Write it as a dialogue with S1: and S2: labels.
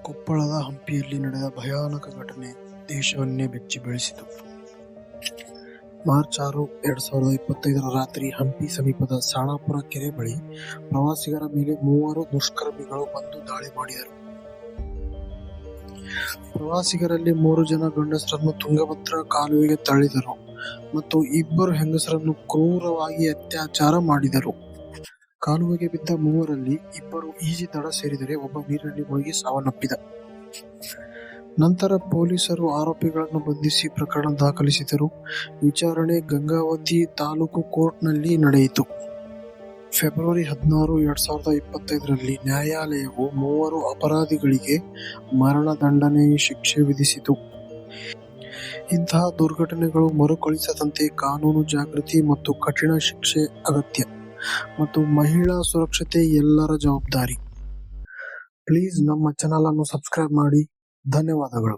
S1: ಕೊಪ್ಪಳದ ಹಂಪಿಯಲ್ಲಿ ನಡೆದ ಭಯಾನಕ ಘಟನೆ ದೇಶವನ್ನೇ ಬೆಚ್ಚಿ ಬೀಳಿಸಿತು. ಮಾರ್ಚ್ 6, 2025 ರಾತ್ರಿ ಹಂಪಿ ಸಮೀಪದ ಸಾಣಾಪುರ ಕೆರೆ ಬಳಿ ಪ್ರವಾಸಿಗರ ಮೇಲೆ 3 ದುಷ್ಕರ್ಮಿಗಳು ಬಂದು ದಾಳಿ ಮಾಡಿದರು. ಪ್ರವಾಸಿಗರಲ್ಲಿ 3 ಜನ ಗಂಡಸರನ್ನು ತುಂಗಭದ್ರಾ ಕಾಲುವೆಗೆ ತಳ್ಳಿದರು ಮತ್ತು 2 ಹೆಂಗಸರನ್ನು ಕ್ರೂರವಾಗಿ ಅತ್ಯಾಚಾರ ಮಾಡಿದರು. ಕಾಲುವೆಗೆ ಬಿದ್ದ 3ರಲ್ಲಿ 2 ಈಜಿ ದಡ ಸೇರಿದರೆ ಒಬ್ಬ ನೀರಿನಲ್ಲಿ ಮುಳುಗಿ ಸಾವನ್ನಪ್ಪಿದ. ನಂತರ ಪೊಲೀಸರು ಆರೋಪಿಗಳನ್ನು ಬಂಧಿಸಿ ಪ್ರಕರಣ ದಾಖಲಿಸಿದರು. ವಿಚಾರಣೆ ಗಂಗಾವತಿ ತಾಲೂಕು ಕೋರ್ಟ್ನಲ್ಲಿ ನಡೆಯಿತು. ಫೆಬ್ರವರಿ 16, 2025ರಲ್ಲಿ ನ್ಯಾಯಾಲಯವು 3 ಅಪರಾಧಿಗಳಿಗೆ ಮರಣದಂಡನೆ ಶಿಕ್ಷೆ ವಿಧಿಸಿತು. ಇಂತಹ ದುರ್ಘಟನೆಗಳು ಮರುಕಳಿಸದಂತೆ ಕಾನೂನು ಜಾಗೃತಿ ಮತ್ತು ಕಠಿಣ ಶಿಕ್ಷೆ ಅಗತ್ಯ ಮತ್ತು ಮಹಿಳಾ ಸುರಕ್ಷತೆ ಎಲ್ಲರ ಜವಾಬ್ದಾರಿ. ಪ್ಲೀಸ್ ನಮ್ಮ ಚಾನೆಲ್ ಅನ್ನು ಸಬ್ಸ್ಕ್ರೈಬ್ ಮಾಡಿ. ಧನ್ಯವಾದಗಳು.